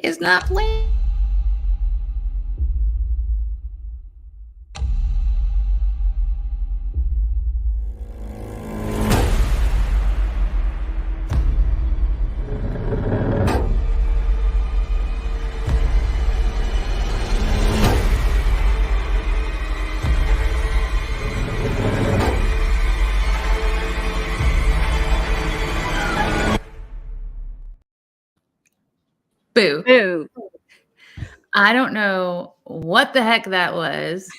is not playing. Boo. Boo. I don't know what the heck that was.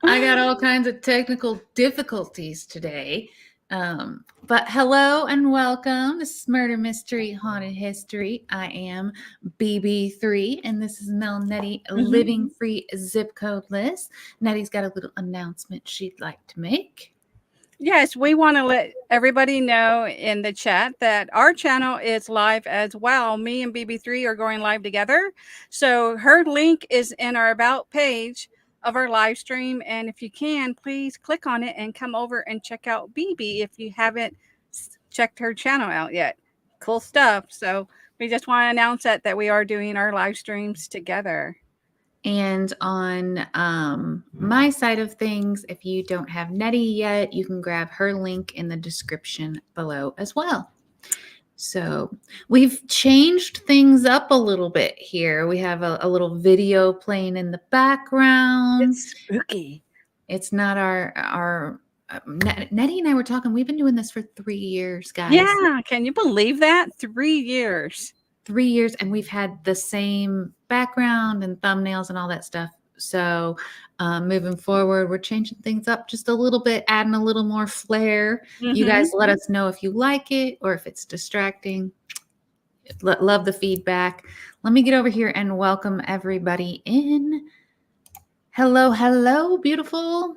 I got all kinds of technical difficulties today. But hello and welcome. This is Murder Mystery Haunted History. I am BB3 and this is Mel Nettie, Living Free Zip Codeless. Nettie's got a little announcement she'd like to make. Yes, we want to let everybody know in the chat that our channel is live as well. Me and BB3 are going live together. So her link is in our About page of our live stream. And if you can, please click on it and come over and check out BB if you haven't checked her channel out yet. Cool stuff. So we just want to announce that we are doing our live streams together. And on my side of things, if you don't have Nettie yet, you can grab her link in the description below as well. So we've changed things up a little bit here. We have a little video playing in the background. It's spooky. It's not our Nettie and I were talking. We've been doing this for 3 years, guys. Yeah, can you believe that? 3 years. 3 years, and we've had the same background and thumbnails and all that stuff. So moving forward, we're changing things up just a little bit, adding a little more flair. You guys let us know if you like it or if it's distracting. Love the feedback. Let me get over here and welcome everybody in. Hello, hello, beautiful.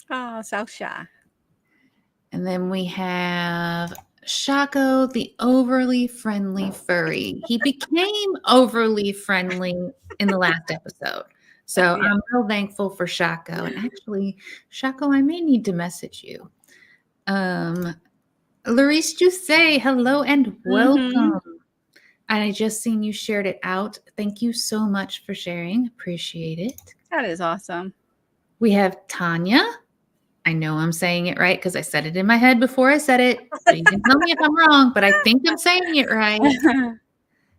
Oh, so shy. And then we have Shaco, the overly friendly furry. He became overly friendly in the last episode. So yeah. I'm real thankful for Shaco. And actually, Shaco, I may need to message you. Larice, just say hello and welcome. And I just seen you shared it out. Thank you so much for sharing. Appreciate it. That is awesome. We have Tanya. I know I'm saying it right because I said it in my head before I said it. So you can tell me if I'm wrong, but I think I'm saying it right.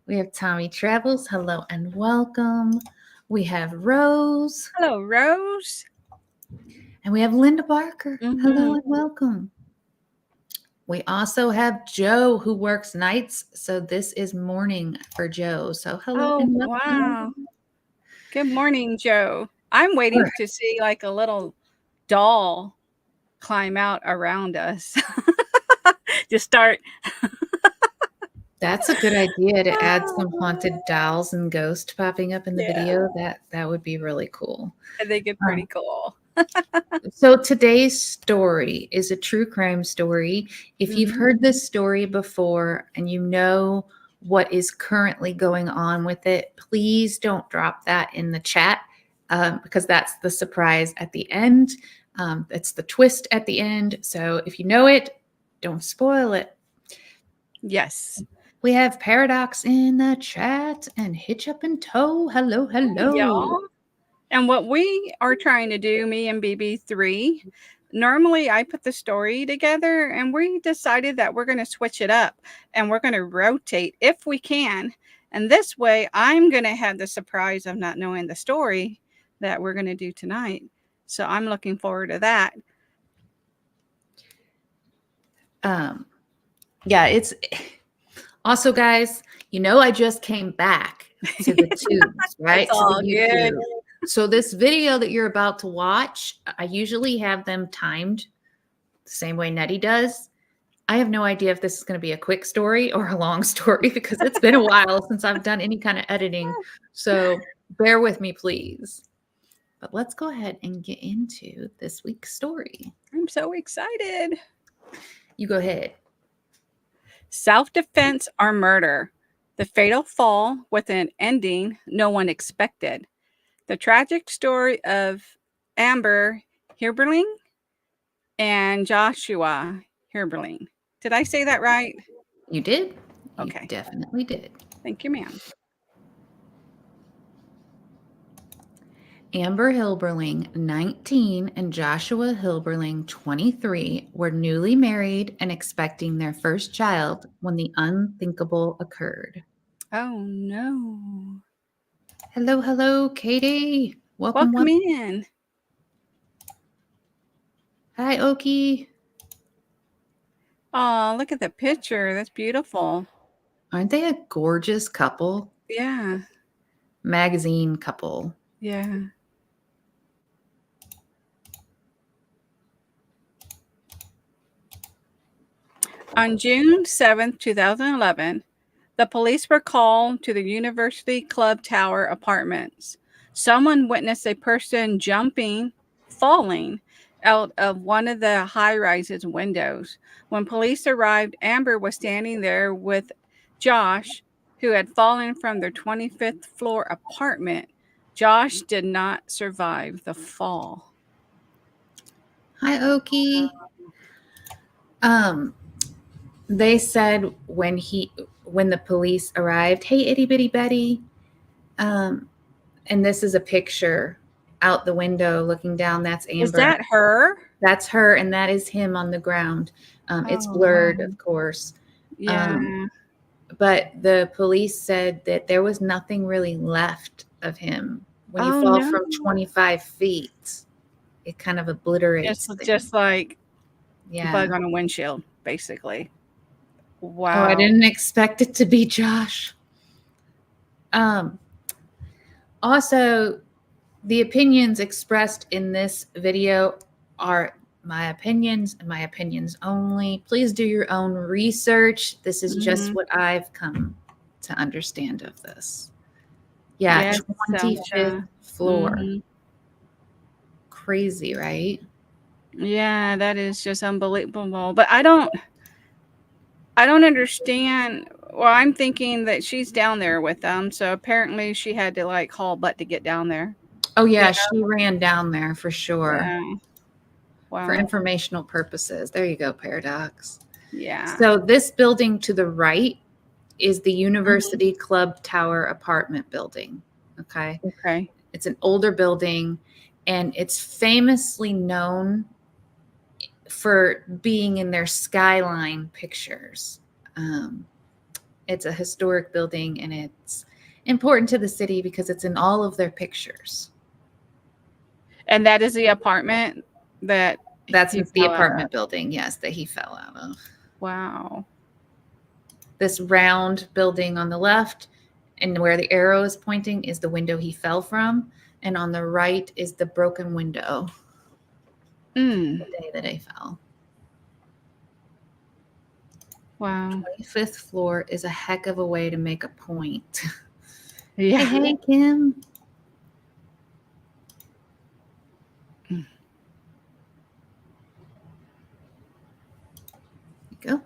We have Tommy Travels. Hello and welcome. We have Rose. Hello, Rose. And we have Linda Barker. Hello and welcome. We also have Joe who works nights. So this is morning for Joe. So hello and welcome. Wow. Good morning, Joe. I'm waiting to see like a little doll climb out around us. Just start. That's a good idea to add some haunted dolls and ghosts popping up in the video. That would be really cool. I think it's pretty cool. So today's story is a true crime story. If you've heard this story before and you know what is currently going on with it, please don't drop that in the chat because that's the surprise at the end. It's the twist at the end. So if you know it, don't spoil it. Yes. We have Paradox in the chat and Hitch Up and Toe. Hello, hello. Y'all. And what we are trying to do, me and BB3, normally I put the story together and we decided that we're going to switch it up and we're going to rotate if we can. And this way I'm going to have the surprise of not knowing the story that we're going to do tonight. So I'm looking forward to that. Yeah, it's also, guys, you know, I just came back to the tubes, right? It's all good. So this video that you're about to watch, I usually have them timed the same way Nettie does. I have no idea if this is going to be a quick story or a long story because it's been a while since I've done any kind of editing. So bear with me, please. But let's go ahead and get into this week's story. I'm so excited. You go ahead. Self-defense or murder. The fatal fall with an ending no one expected. The tragic story of Amber Herberling and Joshua Herberling. Did I say that right? You did. You Okay. definitely did. Thank you, ma'am. Amber Hilberling, 19, and Joshua Hilberling, 23, were newly married and expecting their first child when the unthinkable occurred. Oh, no. Hello, hello, Katie. Welcome, Welcome welcome. in. Hi, Okie. Oh, look at the picture. That's beautiful. Aren't they a gorgeous couple? Yeah. Magazine couple. Yeah. On June 7th, 2011, the police were called to the University Club Tower apartments. Someone witnessed a person falling out of one of the high rises windows. When police arrived, Amber was standing there with Josh, who had fallen from their 25th floor apartment. Josh did not survive the fall. Hi, Okie. They said when the police arrived, hey, itty bitty Betty. And this is a picture out the window looking down. That's Amber. Is that her? That's her, and that is him on the ground. It's Oh, blurred, wow. of course. Yeah. But the police said that there was nothing really left of him. When you Oh, fall no. from 25 feet, it kind of obliterates things. Just like Yeah. bug on a windshield, basically. Wow. Oh, I didn't expect it to be Josh. Also, the opinions expressed in this video are my opinions and my opinions only. Please do your own research. This is just what I've come to understand of this. Yeah, Yes, 25th floor. Crazy, right? Yeah, that is just unbelievable. But I don't understand. Well, I'm thinking that she's down there with them, so apparently she had to like haul butt to get down there. Oh yeah, she ran down there for sure. Yeah. Wow. For informational purposes. There you go, Paradox. Yeah. So this building to the right is the University Club Tower apartment building. Okay. Okay. It's an older building, and it's famously known for being in their skyline pictures. It's a historic building, and it's important to the city because it's in all of their pictures. And that is the apartment that's the apartment building, yes, that he fell out of. Wow. This round building on the left, and where the arrow is pointing, is the window he fell from. And on the right is the broken window. The day that he fell. Wow. 25th floor is a heck of a way to make a point. Yeah. Hey, Kim. Go.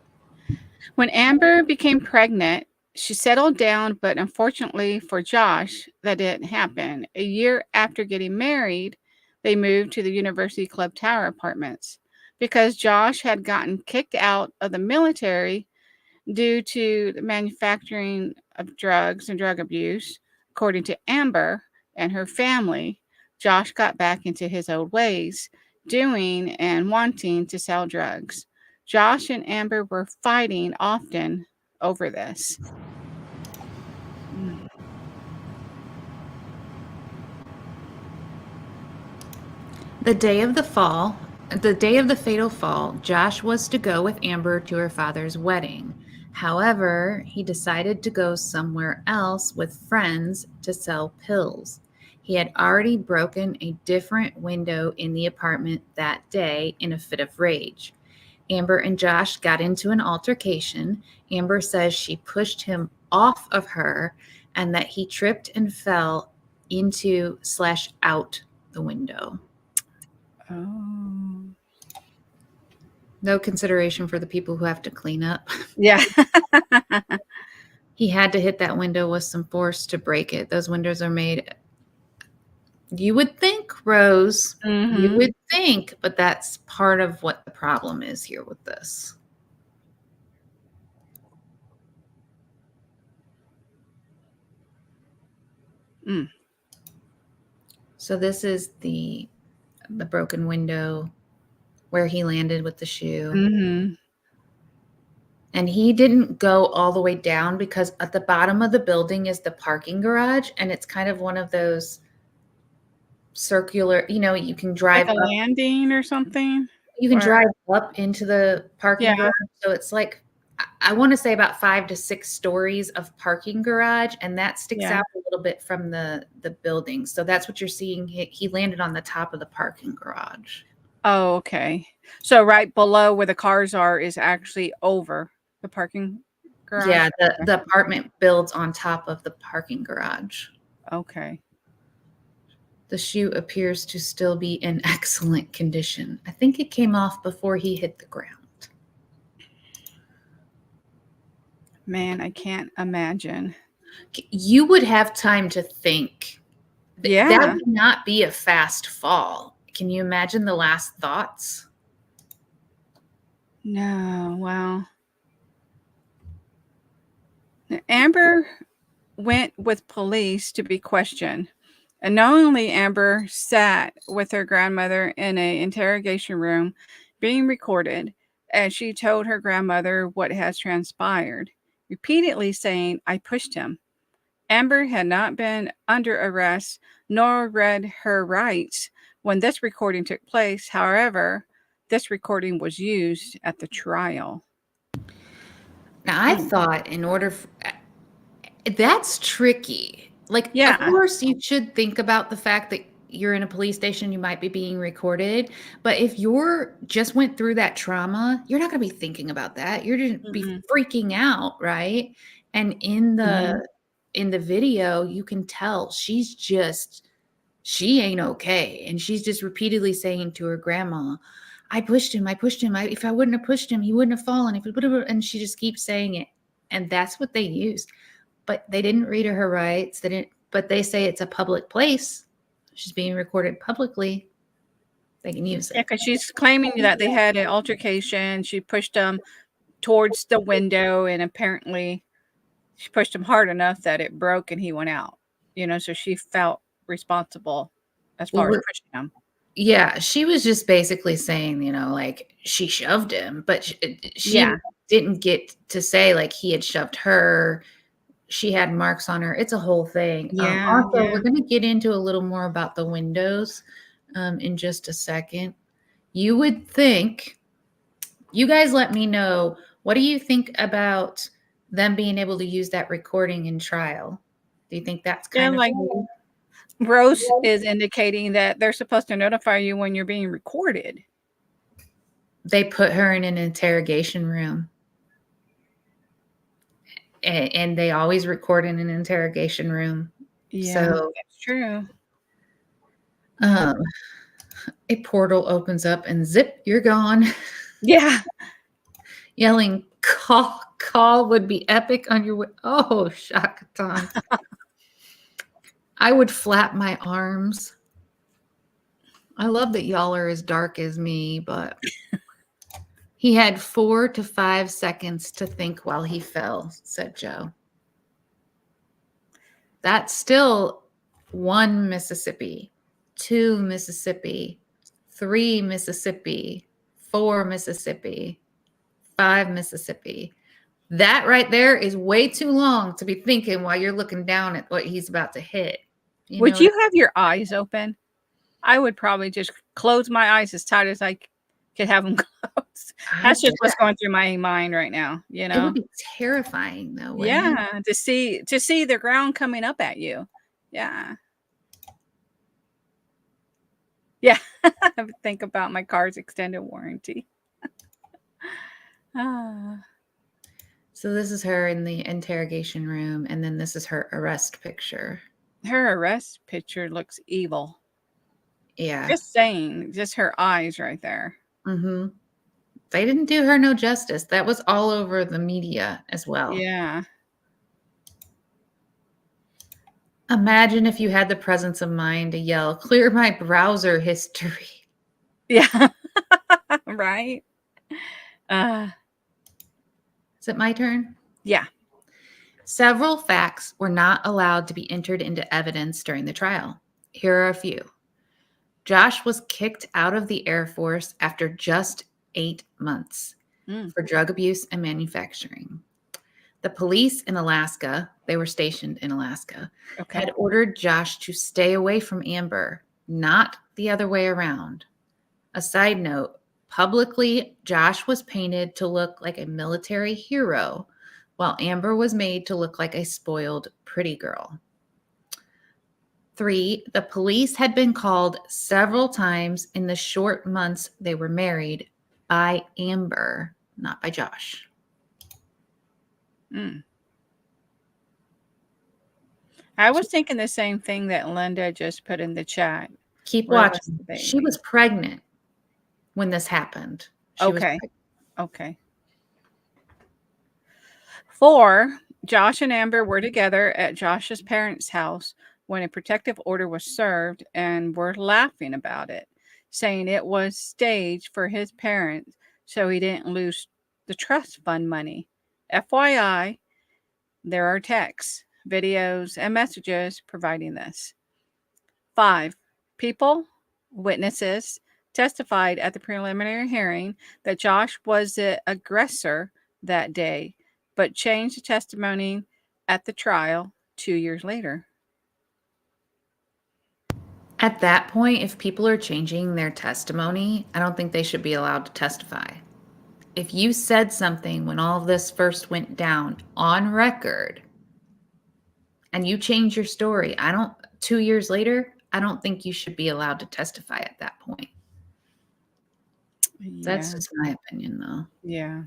When Amber became pregnant, she settled down, but unfortunately for Josh, that didn't happen. A year after getting married, they moved to the University Club Tower apartments. Because Josh had gotten kicked out of the military due to the manufacturing of drugs and drug abuse, according to Amber and her family, Josh got back into his old ways, doing and wanting to sell drugs. Josh and Amber were fighting often over this. The day of the fatal fall, Josh was to go with Amber to her father's wedding. However, he decided to go somewhere else with friends to sell pills. He had already broken a different window in the apartment that day in a fit of rage. Amber and Josh got into an altercation. Amber says she pushed him off of her and that he tripped and fell into/out the window. Oh. No consideration for the people who have to clean up. Yeah. He had to hit that window with some force to break it. Those windows are made, you would think, Rose, you would think, but that's part of what the problem is here with this. Mm. So this is the broken window where he landed with the shoe. Mm-hmm. And he didn't go all the way down because at the bottom of the building is the parking garage, and it's kind of one of those circular, you can drive Like a up. landing or something? You can Or drive up into the parking yeah. garage. So it's like, I want to say about 5 to 6 stories of parking garage, and that sticks Yeah. out a little bit from the building. So that's what you're seeing. He landed on the top of the parking garage. Oh, okay. So right below where the cars are is actually over the parking garage? Yeah, Okay. the apartment builds on top of the parking garage. Okay. The shoe appears to still be in excellent condition. I think it came off before he hit the ground. Man, I can't imagine. You would have time to think. That Yeah. would not be a fast fall. Can you imagine the last thoughts? No, well. Amber went with police to be questioned. And knowingly, Amber sat with her grandmother in an interrogation room being recorded as she told her grandmother what has transpired, repeatedly saying, I pushed him. Amber had not been under arrest nor read her rights when this recording took place. However, this recording was used at the trial. Now, I thought in order that's tricky. Like, of Yeah. course, you should think about the fact that you're in a police station, you might be being recorded. But if you're just went through that trauma, you're not going to be thinking about that. You're going to be freaking out, right? And in the video, you can tell she ain't okay. And she's just repeatedly saying to her grandma, I pushed him. I pushed him. If I wouldn't have pushed him, he wouldn't have fallen. And she just keeps saying it. And that's what they used. But they didn't read her rights. But they say it's a public place. She's being recorded publicly. They can use Yeah, it. because she's claiming that they had an altercation. She pushed him towards the window, and apparently she pushed him hard enough that it broke and he went out. So she felt responsible as far as pushing him. Yeah, she was just basically saying, like she shoved him, but she didn't get to say like he had shoved her. She had marks on her. It's a whole thing. Also, we're going to get into a little more about the windows in just a second. You would think, you guys let me know, what do you think about them being able to use that recording in trial? Do you think that's kind of like cool? Rose is indicating that they're supposed to notify you when you're being recorded. They put her in an interrogation room. And they always record in an interrogation room. Yeah, So that's true. a portal opens up and zip, you're gone. Yeah. Yelling, call would be epic on your way. Oh, Shakaton. I would flap my arms. I love that y'all are as dark as me, but he had 4 to 5 seconds to think while he fell, said Joe. That's still 1 Mississippi, 2 Mississippi, 3 Mississippi, 4 Mississippi, 5 Mississippi. That right there is way too long to be thinking while you're looking down at what he's about to hit. Would you have your eyes open? I would probably just close my eyes as tight as I could have them closed. That's just what's going through my mind right now. It would be terrifying, though. Yeah, to see the ground coming up at you. Yeah. Yeah. I would think about my car's extended warranty. So this is her in the interrogation room, and then this is her arrest picture. Her arrest picture looks evil. Yeah. Just saying, just her eyes right there. Mm-hmm. They didn't do her no justice. That was all over the media as well. Yeah. Imagine if you had the presence of mind to yell, clear my browser history. Yeah. Right. Is it my turn? Yeah. Several facts were not allowed to be entered into evidence during the trial. Here are a few. Josh was kicked out of the Air Force after just 8 months for drug abuse and manufacturing. The police in Alaska, they were stationed in Alaska, Okay. had ordered Josh to stay away from Amber, not the other way around. A side note, publicly, Josh was painted to look like a military hero, while Amber was made to look like a spoiled pretty girl. 3, the police had been called several times in the short months they were married by Amber, not by Josh. I was thinking the same thing that Linda just put in the chat. Keep Where was watching. the She baby? was pregnant when this happened. She was Okay. pregnant. Okay. 4, Josh and Amber were together at Josh's parents' house when a protective order was served and were laughing about it, saying it was staged for his parents so he didn't lose the trust fund money. FYI, there are texts, videos, and messages providing this. 5, people, witnesses, testified at the preliminary hearing that Josh was the aggressor that day, but changed the testimony at the trial 2 years later. At that point, if people are changing their testimony, I don't think they should be allowed to testify. If you said something when all of this first went down on record and you change your story, 2 years later, I don't think you should be allowed to testify at that point. That's Yeah. just my opinion, though. Yeah.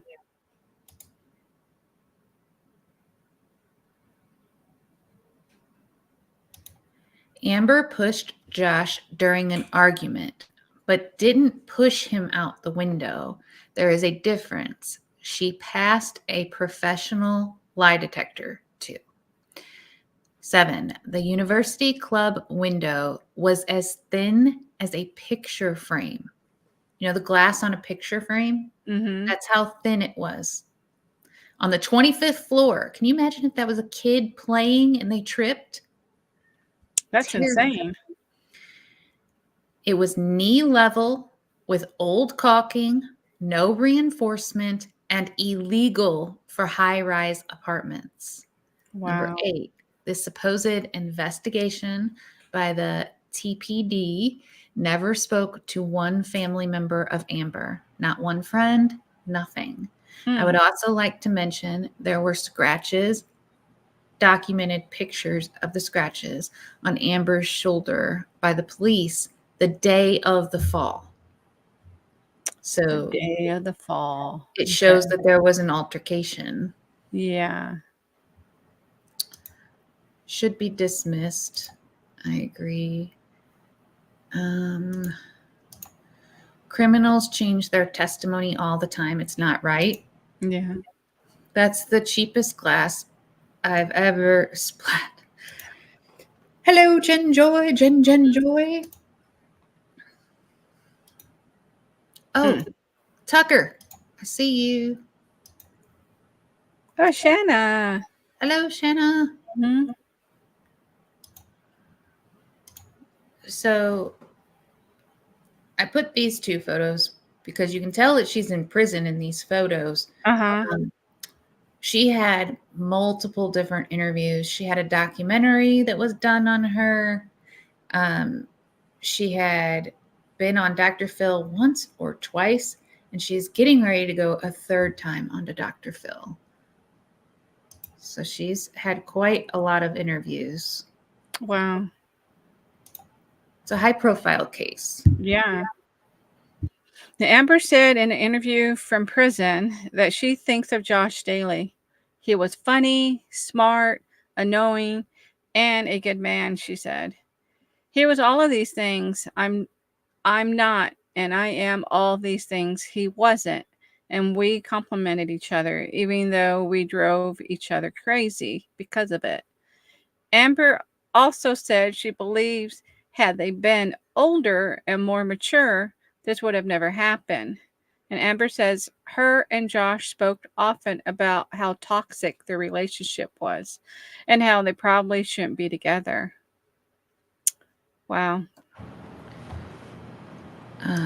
Amber pushed Josh during an argument, but didn't push him out the window. There is a difference. She passed a professional lie detector too. 7, the university club window was as thin as a picture frame. You know, the glass on a picture frame? Mm-hmm. That's how thin it was. On the 25th floor. Can you imagine if that was a kid playing and they tripped? That's Terrible. insane. It was knee level with old caulking, no reinforcement, and illegal for high-rise apartments. Number Wow. 8, this supposed investigation by the TPD never spoke to one family member of Amber, not one friend, nothing. I would also like to mention there were scratches, documented pictures of the scratches on Amber's shoulder by the police the day of the fall. So The day of the fall. it shows that there was an altercation. Yeah. Should be dismissed. I agree. Criminals change their testimony all the time. It's not right. Yeah. That's the cheapest glass I've ever splat. Hello, Jen Joy. Jen Joy. Oh, Tucker. I see you. Oh, Shanna. Hello, Shanna. Mm-hmm. So I put these 2 photos because you can tell that she's in prison in these photos. Uh-huh. She had multiple different interviews. She had a documentary that was done on her. She had been on Dr. Phil once or twice, and she's getting ready to go a 3rd time onto Dr. Phil. So she's had quite a lot of interviews. Wow. It's a high-profile case. Yeah. Amber said in an interview from prison that she thinks of Josh daily. He was funny, smart, annoying, and a good man, she said. He was all of these things. I'm not, and I am all these things he wasn't. And we complimented each other, even though we drove each other crazy because of it. Amber also said she believes had they been older and more mature, this would have never happened. And Amber says her and Josh spoke often about how toxic their relationship was and how they probably shouldn't be together. Wow.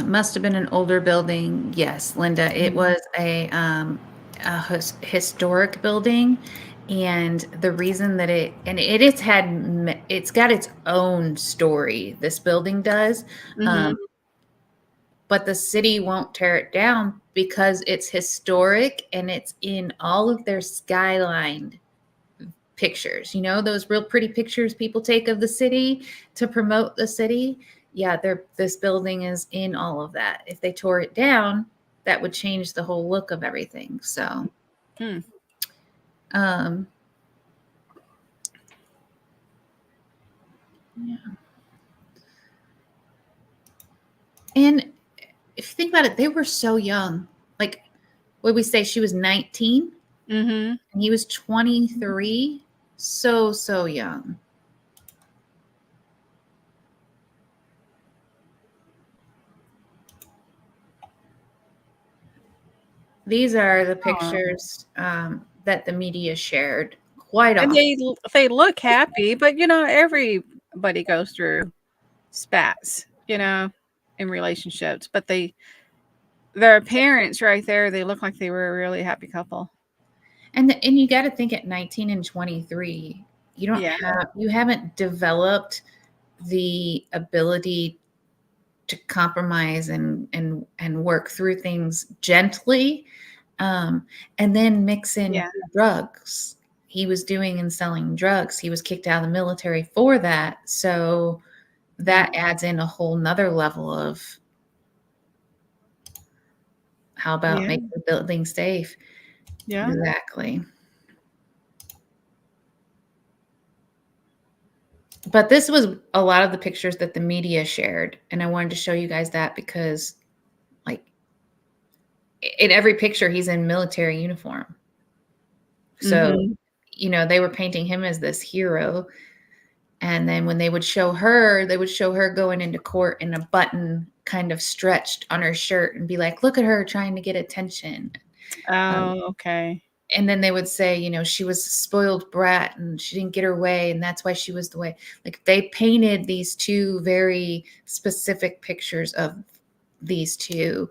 Must have been an older building. Yes, Linda, it Mhm. was historic building, and the reason that it's got its own story. This building does, Mhm. um, but the city won't tear it down because it's historic and it's in all of their skyline pictures. You know, those real pretty pictures people take of the city to promote the city. Yeah, this building is in all of that. If they tore it down, that would change the whole look of everything. So, Hmm. um, yeah. And if you think about it, they were so young. Like, what we say, she was 19 Mhm. and he was 23. So young. These are the Aw. pictures that the media shared quite And often. they look happy, but everybody goes through spats, in relationships, but their appearance right there, they look like they were a really happy couple. And you got to think at 19 and 23, Yeah. you haven't developed the ability to compromise and work through things gently, um, and then mix in Yeah. drugs. He was doing and selling drugs. He was kicked out of the military for that. So that adds in a whole nother level of how about Yeah. making the building safe? Yeah. Exactly. But this was a lot of the pictures that the media shared, and I wanted to show you guys that because, like, in every picture, he's in military uniform. So, Mhm. they were painting him as this hero, and then when they would show her, they would show her going into court and a button kind of stretched on her shirt and be like, "Look at her trying to get attention." Um, Oh, okay. and then they would say, she was a spoiled brat and she didn't get her way and that's why she was the way. Like, they painted these two very specific pictures of these two,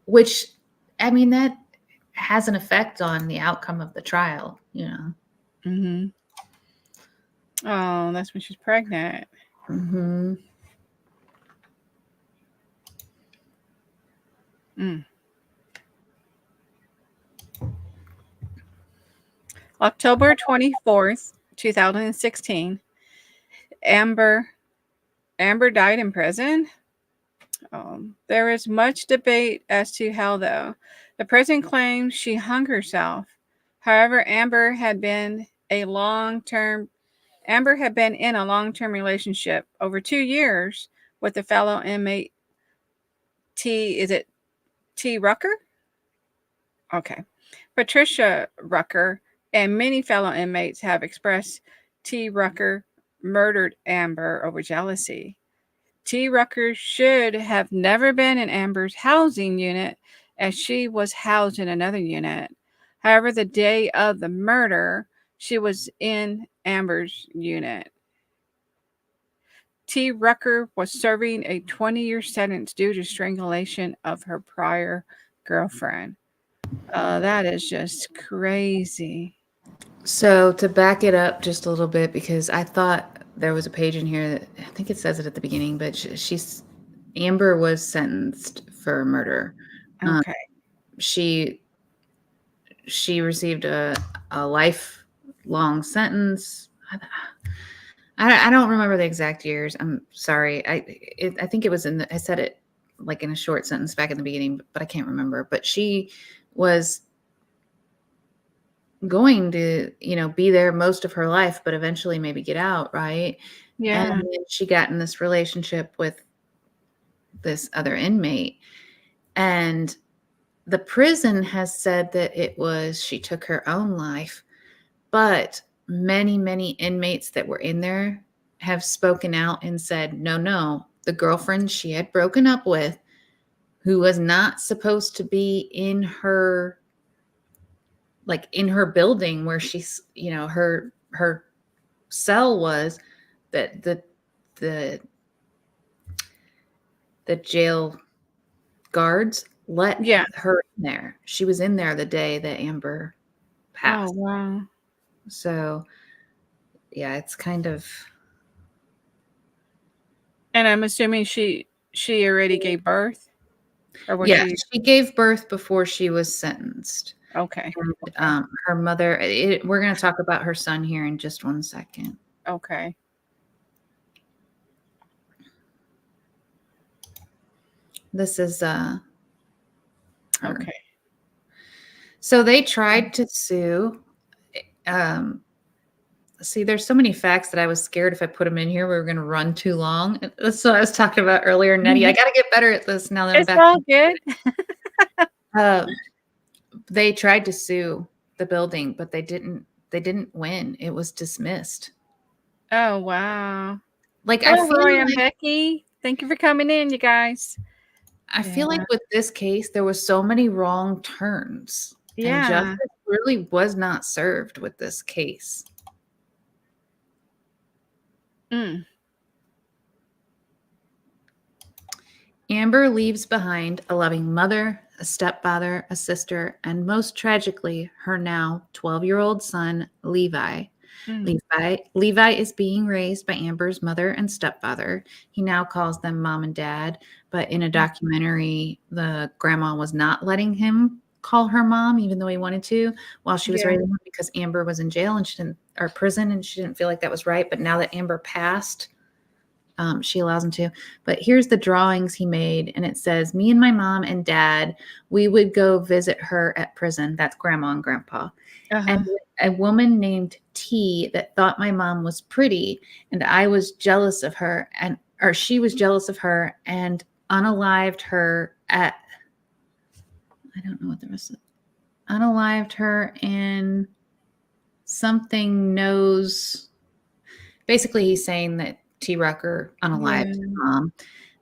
which, I mean, that has an effect on the outcome of the trial. Mhm. Oh, that's when she's pregnant. Hmm. Mm. October 24th, 2016. Amber Amber died in prison. There is much debate as to how, though. The president claims she hung herself. However, Amber had been in a long-term relationship over 2 years with a fellow inmate. Is it T. Rucker? Okay. Patricia Rucker and many fellow inmates have expressed T. Rucker murdered Amber over jealousy. T. Rucker should have never been in Amber's housing unit as she was housed in another unit. However, the day of the murder, she was in Amber's unit. T. Rucker was serving a 20-year sentence due to strangulation of her prior girlfriend. That is just crazy. So to back it up just a little bit, because I thought there was a page in here that I think it says it at the beginning, but Amber was sentenced for murder. Um, Okay. she she received a lifelong sentence. I don't remember the exact years. I'm sorry. I think it was I said it like in a short sentence back in the beginning, but I can't remember. But she was going to, be there most of her life, but eventually maybe get out, right? And Yeah. then she got in this relationship with this other inmate. And the prison has said that she took her own life, but many, many inmates that were in there have spoken out and said, no, no, the girlfriend she had broken up with who was not supposed to be in her, like in her building where she's, her cell was, that the jail guards let Yeah. her in there. She was in there the day that Amber Oh, passed. wow. So yeah, it's kind of, And I'm assuming she already gave birth, or was yeah, she? she gave birth before she was sentenced. Okay. And Okay. her mother, we're going to talk about her son here in just one second. Okay. This is her. Okay. So they tried to sue. See, there's so many facts that I was scared if I put them in here, we were going to run too long. That's what I was talking about earlier, Nettie. I got to get better at this now that I'm It's back. all good. They tried to sue the building, but they didn't win. It was dismissed. Oh, wow. Like Hello, Roy and Becky. Thank you for coming in, you guys. I feel like with this case, there was so many wrong turns. And Yeah. justice really was not served with this case. Mm. Amber leaves behind a loving mother, a stepfather, a sister, and most tragically, her now 12-year-old son, Levi. Mm. Levi is being raised by Amber's mother and stepfather. He now calls them mom and dad, but in a documentary, the grandma was not letting him call her mom, even though he wanted to, while she was Yeah. raising him, because Amber was in jail and or prison, and she didn't feel like that was right. But now that Amber passed, she allows him to. But here's the drawings he made, and it says, "Me and my mom and dad, we would go visit her at prison." That's grandma and grandpa. Uh-huh. And a woman named T that thought my mom was pretty, and I was jealous of her, or she was jealous of her, and unalived her at, I don't know what the rest of it, unalived her in something knows. Basically, he's saying that T. Rucker unalived his mom.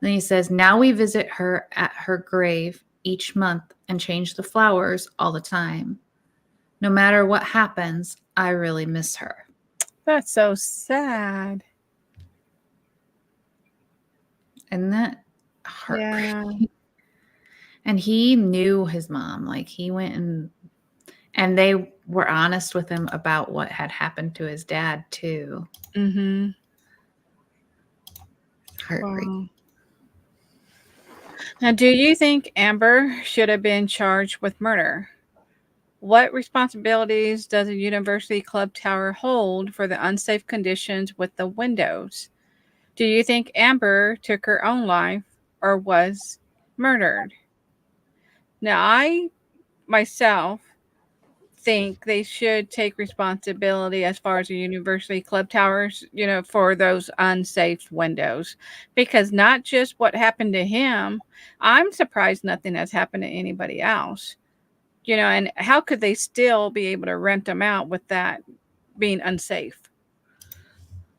Then he says, "Now we visit her at her grave each month and change the flowers all the time. No matter what happens, I really miss her." That's so sad. And that heartbreaking. Yeah. And he knew his mom. Like, he went and they were honest with him about what had happened to his dad too. Mm-hmm. Heartbreaking. Wow. Now, do you think Amber should have been charged with murder? What responsibilities does a university club tower hold for the unsafe conditions with the windows? Do you think Amber took her own life or was murdered? Now, I myself think they should take responsibility as far as the university club towers, for those unsafe windows, because not just what happened to him, I'm surprised nothing has happened to anybody else. And how could they still be able to rent them out with that being unsafe?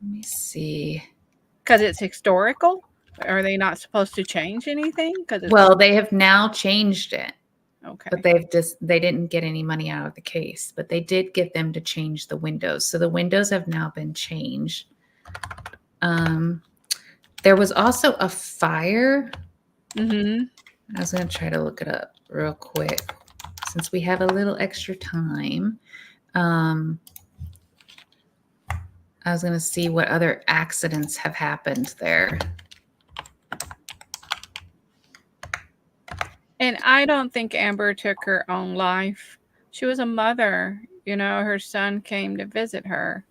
Let me see. Because it's historical? Are they not supposed to change anything? Well, they have now changed it. Okay. But they didn't get any money out of the case, but they did get them to change the windows. So the windows have now been changed. There was also a fire. Mm-hmm. I was going to try to look it up real quick since we have a little extra time. I was going to see what other accidents have happened there. And I don't think Amber took her own life. She was a mother. Her son came to visit her.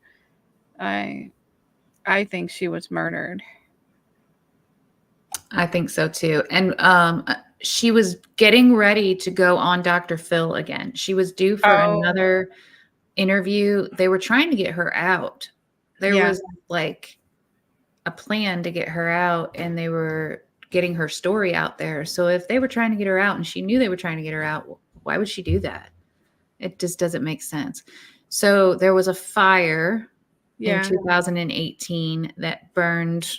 I think she was murdered. I think so too. And she was getting ready to go on Dr. Phil again. She was due for another interview. They were trying to get her out. There was like a plan to get her out, and they were getting her story out there. So if they were trying to get her out and she knew they were trying to get her out, why would she do that? It just doesn't make sense. So there was a fire in 2018 that burned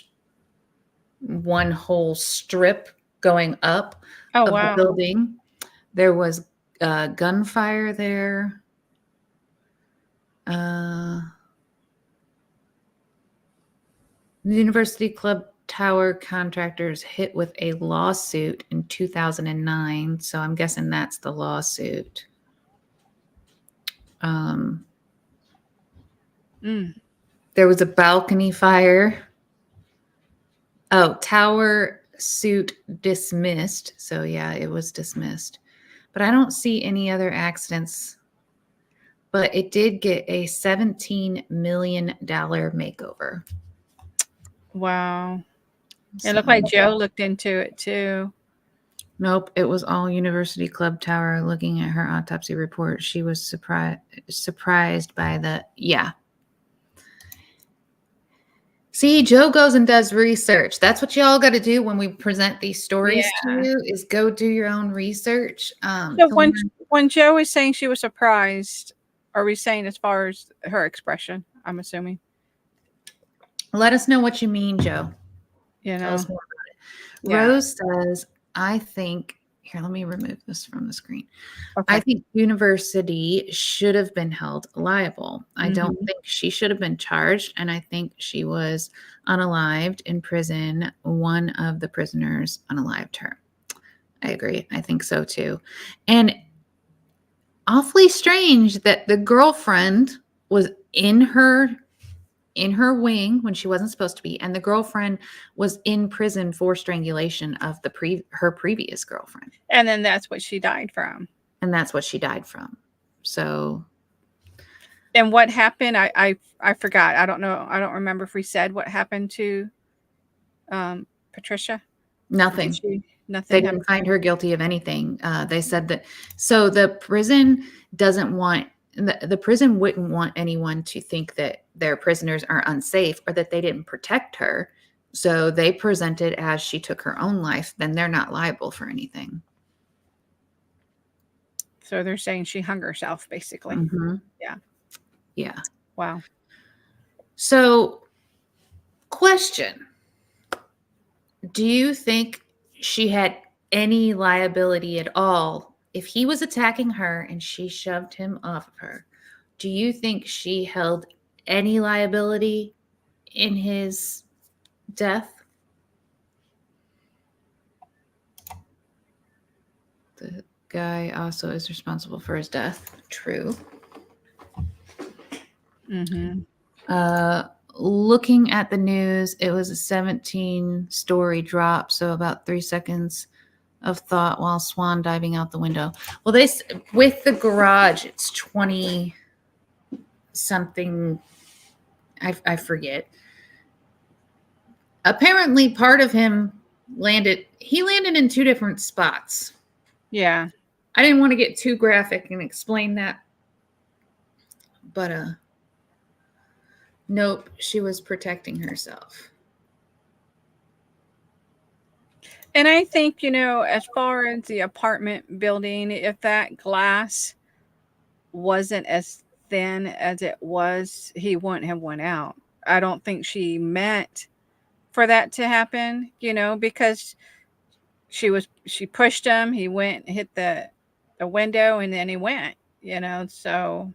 one whole strip going up Oh, of the wow. building. There was gunfire there. The University Club Tower contractors hit with a lawsuit in 2009. So I'm guessing that's the lawsuit. There was a balcony fire. Oh, tower suit dismissed. So yeah, it was dismissed. But I don't see any other accidents. But it did get a $17 million makeover. Wow. So, It looked like Joe looked into it too. Nope, it was all University Club Tower. Looking at her autopsy report, she was surprised by the, yeah. See, Joe goes and does research. That's what y'all got to do when we present these stories to you, is go do your own research. So when Joe is saying she was surprised, are we saying as far as her expression? I'm assuming. Let us know what you mean, Joe. You Tell know, us more about it. yeah. Rose says, I think, here, let me remove this from the screen. Okay. I think university should have been held liable. I don't think she should have been charged. And I think she was unalived in prison. One of the prisoners unalived her. I agree. I think so too. And awfully strange that the girlfriend was in her wing when she wasn't supposed to be, and the girlfriend was in prison for strangulation of her previous girlfriend. And then that's what she died from. And that's what she died from. So. And what happened? I forgot. I don't know. I don't remember if we said what happened to Patricia. Nothing. Nothing. They didn't find her guilty of anything. They said that. So the prison doesn't want. The prison wouldn't want anyone to think that their prisoners are unsafe or that they didn't protect her. So they presented as she took her own life. Then they're not liable for anything. So they're saying she hung herself, basically. Mm-hmm. Yeah. Yeah. Wow. So, question. Do you think she had any liability at all if he was attacking her and she shoved him off of her? Do you think she held any liability in his death? The guy also is responsible for his death. True. Looking at the news, it was a 17-story drop, so about 3 seconds of thought while swan diving out the window. Well, with the garage, it's 20 something. I forget. Apparently, part of him landed in 2 different spots. Yeah. I didn't want to get too graphic and explain that, but nope, she was protecting herself. And I think, as far as the apartment building, if that glass wasn't as thin as it was, he wouldn't have went out. I don't think she meant for that to happen, because she pushed him, he went, hit the window, and then he went, so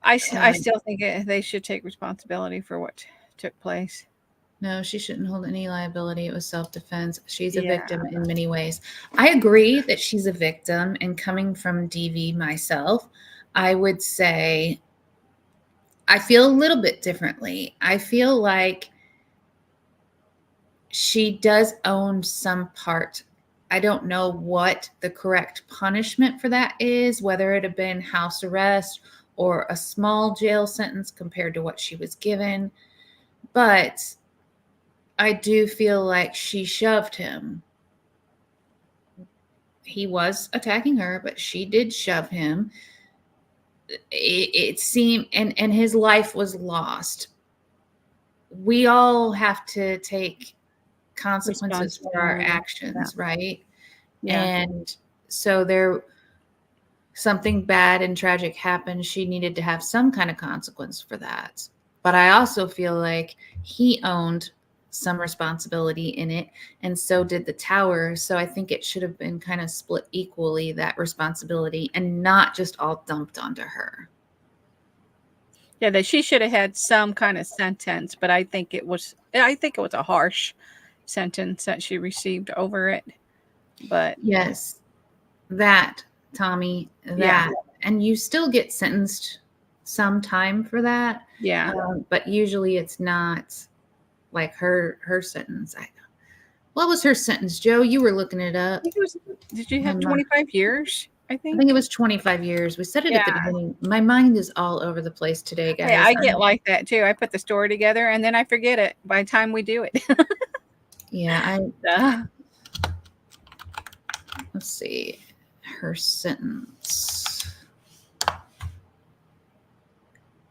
I still think they should take responsibility for what took place. No, she shouldn't hold any liability. It was self-defense. She's a victim in many ways. I agree that she's a victim, and coming from DV myself, I would say I feel a little bit differently. I feel like she does own some part. I don't know what the correct punishment for that is, whether it had been house arrest or a small jail sentence compared to what she was given. But I do feel like she shoved him. He was attacking her, but she did shove him. It seemed, and his life was lost. We all have to take consequences for our actions, right? Yeah. And so something bad and tragic happened. She needed to have some kind of consequence for that. But I also feel like he owned some responsibility in it, and so did the tower. So I think it should have been kind of split equally, that responsibility, and not just all dumped onto her. Yeah, that she should have had some kind of sentence, but I think it was a harsh sentence that she received over it. But Yes, that, Tommy, yeah, that. And you still get sentenced some time for that. yeah. But usually it's not like her sentence. What was her sentence, Joe? You were looking it I up. think it was, did you have My 25 years? I I think. think it was 25 years. We said it Yeah. at the beginning. My mind is all over the place today, Hey, guys. I get like that too. I put the story together and then I forget it by the time we do it. Yeah, Uh, let's see. Her sentence.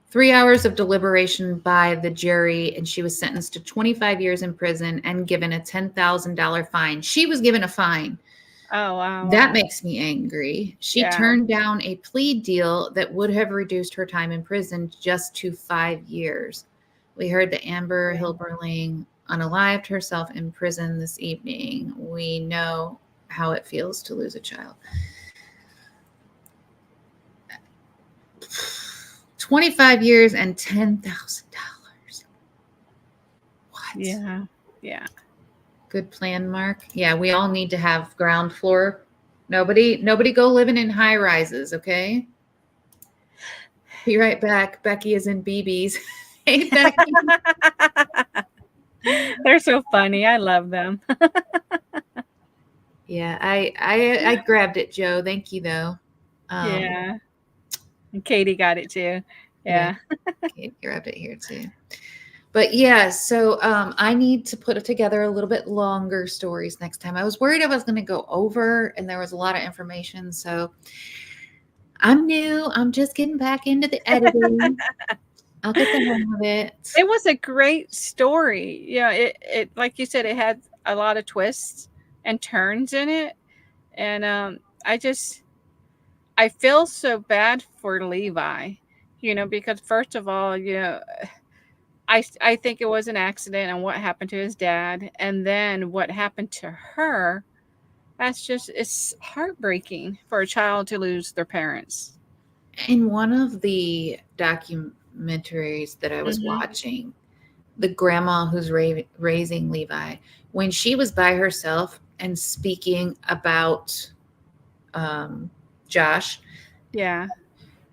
3 hours of deliberation by the jury, and she was sentenced to 25 years in prison and given a $10,000 fine. She was given a fine. oh wow. That makes me angry. She Yeah. turned down a plea deal that would have reduced her time in prison just to 5 years. We heard that Amber Hilberling unalived herself in prison this evening. We know how it feels to lose a child. 25 years and $10,000. What? Yeah. Yeah. Good plan, Mark. Yeah, we all need to have ground floor. Nobody go living in high rises, okay? Be right back. Becky is in BB's. Hey, Becky. They're so funny. I love them. Yeah, I grabbed it, Joe. Thank you, though. Yeah. And Katie got it too. Yeah. Kate grabbed it here too. But yeah, so I need to put it together a little bit longer stories next time. I was worried I was going to go over, and there was a lot of information. So I'm new. I'm just getting back into the editing. I'll get the hang of it. It was a great story. Yeah, it like you said, it had a lot of twists and turns in it. And I feel so bad for Levi, because first of all, I think it was an accident and what happened to his dad, and then what happened to her. It's heartbreaking for a child to lose their parents. In one of the documentaries that I was watching, the grandma who's raising Levi, when she was by herself and speaking about Josh, Yeah.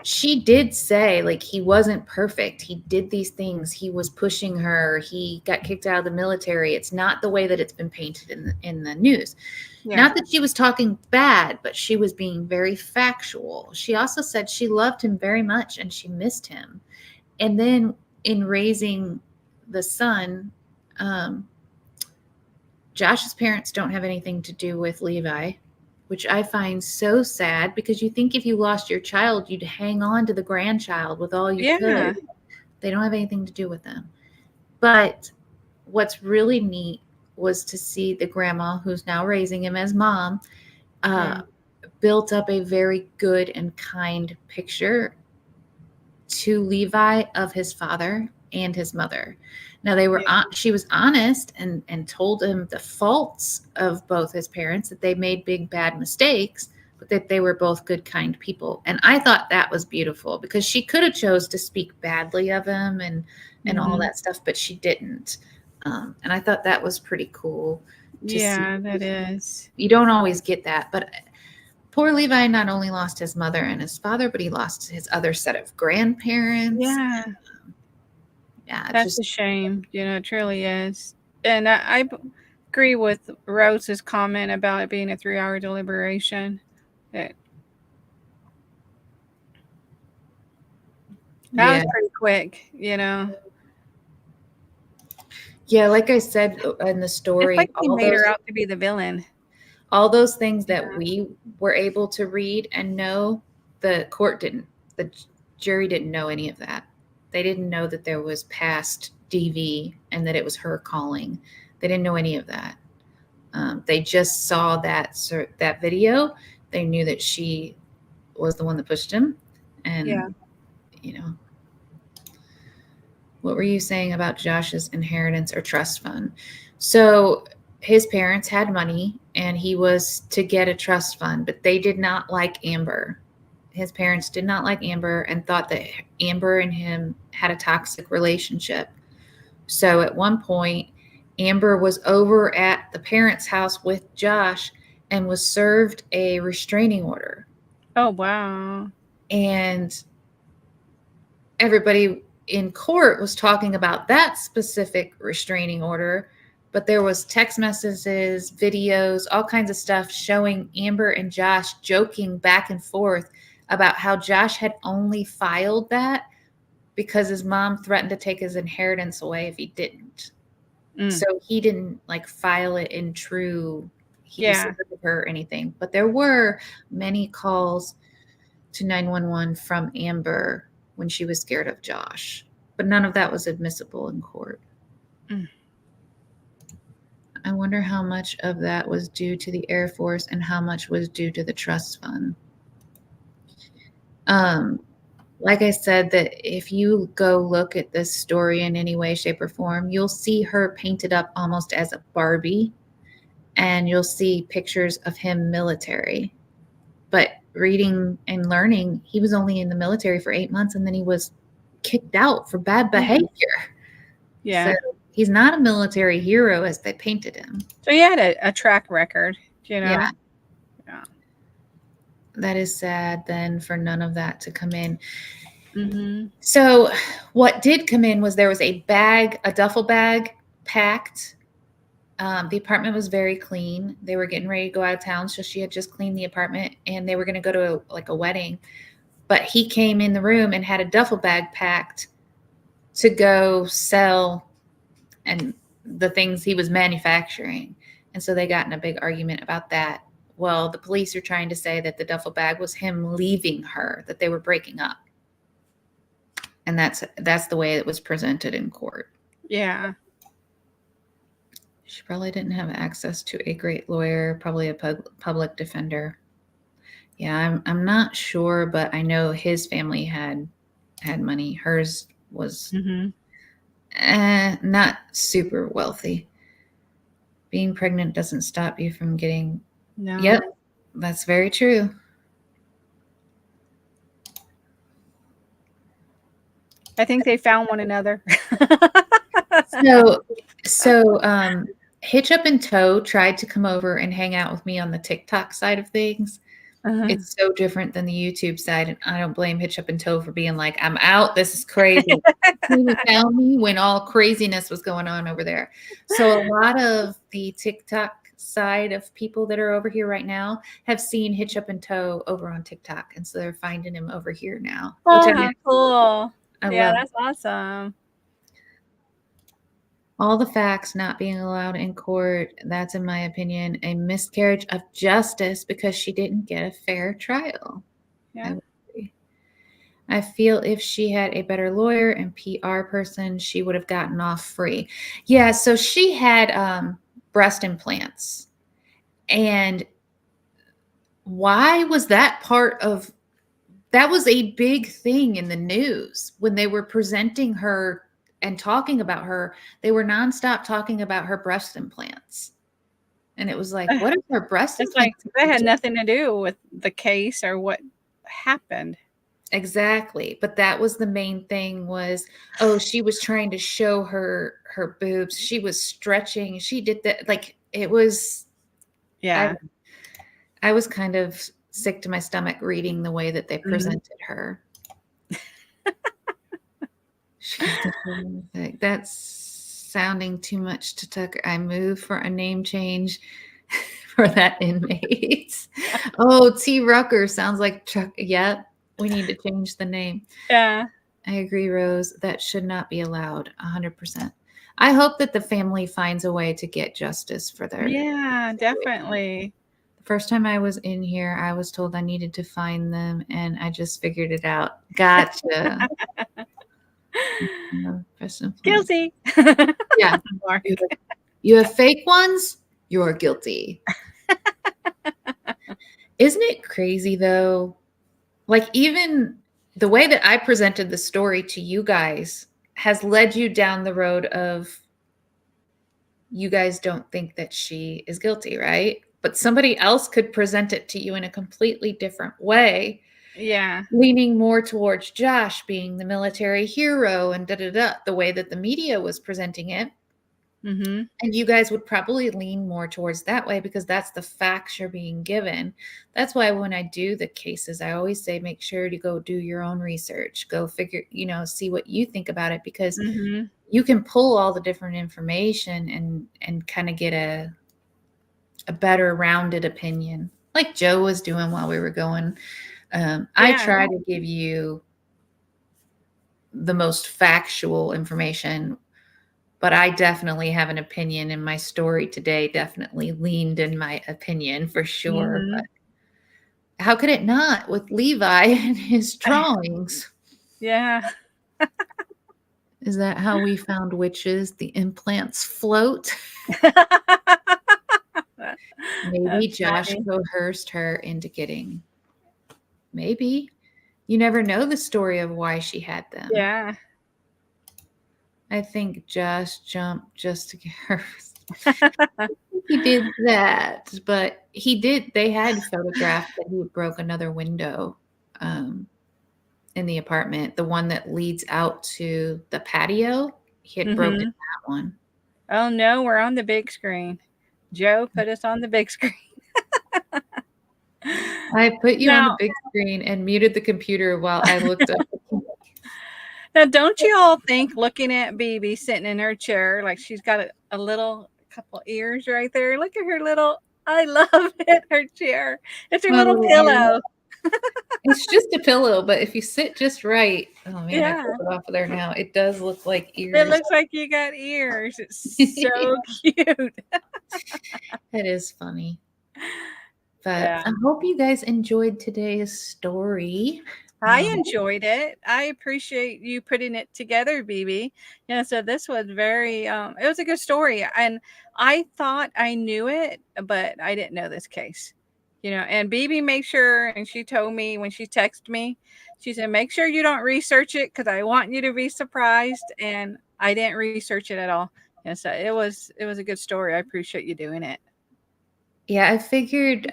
she did say, like, he wasn't perfect. He did these things. He was pushing her. He got kicked out of the military. It's not the way that it's been painted in the news. Yeah. Not that she was talking bad, but she was being very factual. She also said she loved him very much and she missed him. And then in raising the son, Josh's parents don't have anything to do with Levi, which I find so sad, because you think if you lost your child, you'd hang on to the grandchild with all you could. They don't have anything to do with them. But what's really neat was to see the grandma, who's now raising him as mom, built up a very good and kind picture to Levi of his father and his mother. Now she was honest and told him the faults of both his parents, that they made big bad mistakes, but that they were both good, kind people. And I thought that was beautiful, because she could have chose to speak badly of him and all that stuff, but she didn't. And I thought that was pretty cool to see. That is. You don't always get that, but poor Levi not only lost his mother and his father, but he lost his other set of grandparents. Yeah. Yeah. That's a shame. It truly is. And I agree with Rose's comment about it being a 3-hour deliberation. That was pretty quick, Yeah, like I said in the story, it's like they made her out to be the villain. All those things that we were able to read and know, the court didn't. The jury didn't know any of that. They didn't know that there was past DV and that it was her calling. They didn't know any of that. They just saw that video. They knew that she was the one that pushed him, and What were you saying about Josh's inheritance or trust fund? So his parents had money and he was to get a trust fund, but they did not like Amber. His parents did not like Amber and thought that Amber and him had a toxic relationship. So at one point, Amber was over at the parents' house with Josh and was served a restraining order. Oh, wow. And everybody in court was talking about that specific restraining order, but there was text messages, videos, all kinds of stuff showing Amber and Josh joking back and forth about how Josh had only filed that because his mom threatened to take his inheritance away if he didn't. So he didn't like file it in true he Yeah. supported her or anything. But there were many calls to 911 from Amber when she was scared of Josh. But none of that was admissible in court. I wonder how much of that was due to the Air Force and how much was due to the trust fund. Like I said, that if you go look at this story in any way, shape, or form, you'll see her painted up almost as a Barbie, and you'll see pictures of him military. But reading and learning, he was only in the military for 8 months, and then he was kicked out for bad behavior. Yeah. So he's not a military hero as they painted him. So he had a track record, you know? Yeah. Yeah. That is sad then for none of that to come in. Mm-hmm. So what did come in was there was a duffel bag packed. The apartment was very clean. They were getting ready to go out of town, so she had just cleaned the apartment and they were going to go to a wedding. But he came in the room and had a duffel bag packed to go sell and the things he was manufacturing. And so they got in a big argument about that. Well, the police are trying to say that the duffel bag was him leaving her, that they were breaking up. And that's the way it was presented in court. Yeah. She probably didn't have access to a great lawyer, probably a public defender. Yeah, I'm not sure, but I know his family had money. Hers was not super wealthy. Being pregnant doesn't stop you from getting. No. Yep, that's very true. I think they found one another. So Hitch Up and Toe tried to come over and hang out with me on the TikTok side of things. It's so different than the YouTube side, and I don't blame Hitch Up and Toe for being like, I'm out. This is crazy. He found me when all craziness was going on over there. So a lot of the TikTok side of people that are over here right now have seen Hitch Up and Toe over on TikTok, and so they're finding him over here now. Oh, how cool. Yeah, love. that's awesome. All the facts not being allowed in court, that's, in my opinion, a miscarriage of justice because she didn't get a fair trial. Yeah. I feel if she had a better lawyer and PR person, she would have gotten off free. Yeah, so she had breast implants. And why was that that was a big thing in the news when they were presenting her and talking about her. They were nonstop talking about her breast implants. And it was like, what is her breast implants? Like that had nothing to do with the case or what happened. Exactly. But that was the main thing was, she was trying to show her boobs. She was stretching. She did that. Like it was. Yeah. I was kind of sick to my stomach reading the way that they presented her. That's sounding too much to Tucker. I move for a name change for that inmate. T. Rucker sounds like Chuck. Yep, we need to change the name. Yeah. I agree, Rose. That should not be allowed. 100%. I hope that the family finds a way to get justice for their. Yeah, definitely. The first time I was in here, I was told I needed to find them, and I just figured it out. Gotcha. Guilty. Yeah. You have fake ones, you're guilty. Isn't it crazy though? Like even the way that I presented the story to you guys has led you down the road of you guys don't think that she is guilty, right? But somebody else could present it to you in a completely different way, Yeah. leaning more towards Josh being the military hero and the way that the media was presenting it. Mm-hmm. And you guys would probably lean more towards that way because that's the facts you're being given. That's why when I do the cases, I always say make sure to go do your own research, go figure, see what you think about it, because Mm-hmm. you can pull all the different information and kind of get a better rounded opinion, like Joe was doing while we were going. I Yeah. try to give you the most factual information, but I definitely have an opinion, and my story today definitely leaned in my opinion for sure. Mm-hmm. But how could it not with Levi and his drawings? Yeah. Is that how we found witches? The implants float? Maybe That's Josh funny. coerced her into getting. Maybe. You never know the story of why she had them. Yeah. I think Josh jumped just to get her. He did that, but he did. They had photographed that he broke another window um, in the apartment, the one that leads out to the patio. He had broken Mm-hmm. that one. Oh no, we're on the big screen. Joe put us on the big screen. I put you on the Now, big screen and muted the computer while I looked up. now, don't you all think looking at BB sitting in her chair, like she's got a little couple ears right there? Look at her little, I love it, her chair. It's her My little little ears. pillow. It's just a pillow, but if you sit just right, oh man, I Yeah. pulled it off of there now. It does look like It ears. looks like you got ears. It's so cute. It is funny. But Yeah. I hope you guys enjoyed today's story. I Um, enjoyed it. I appreciate you putting it together, BB. Yeah, so this was very it was a good story, and I thought I knew it, but I didn't know this case. And BB made sure, and she told me when she texted me, she said, "Make sure you don't research it cuz I want you to be surprised." And I didn't research it at all. And so it was a good story. I appreciate you doing it. yeah, I figured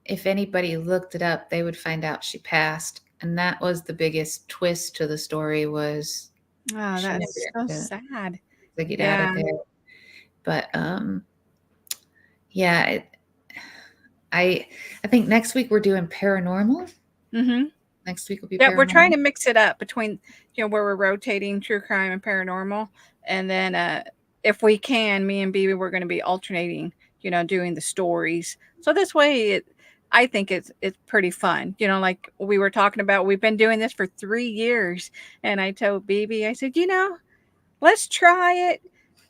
if anybody looked it up, they would find out she passed, and that was the biggest twist to the story was Oh, she that's never so got sad. to get out Yeah. of there. But yeah, I think next week we're doing paranormal. Mhm. Next week will be Yeah, we're trying paranormal. to mix it up between, where we're rotating true crime and paranormal. And then if we can, me and BB, we're going to be alternating, doing the stories. So this way I think it's pretty fun. Like we were talking about, we've been doing this for 3 years. And I told BB, I said, let's try it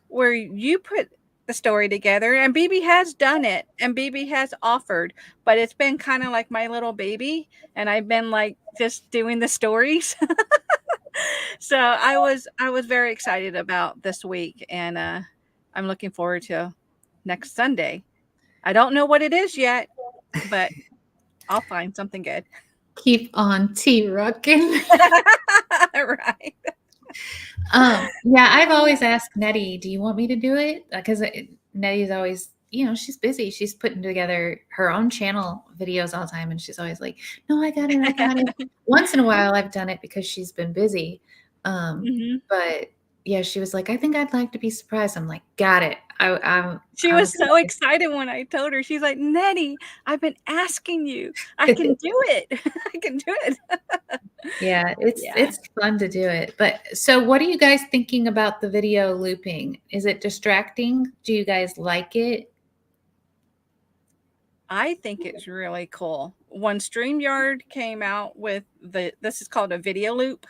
where you put the story together, and BB has done it and BB has offered, but it's been kind of like my little baby, and I've been like just doing the stories. So I was very excited about this week, and I'm looking forward to next Sunday. I don't know what it is yet, but I'll find something good. Keep on T-rocking. Right. Yeah, I've always asked Nettie, "Do you want me to do it?" Because Nettie's always, she's busy. She's putting together her own channel videos all the time, and she's always like, "No, I got it. I got it." Once in a while, I've done it because she's been busy. Hmm. But yeah, she was like, "I think I'd like to be surprised." I'm like, "Got it." She I'm was so excited when I told her. She's like, "Nettie, I've been asking you. I can do it. I can do it." Yeah, it's Yeah. it's fun to do it. But so what are you guys thinking about the video looping? Is it distracting? Do you guys like it? I think it's really cool. When StreamYard came out with this is called a video loop.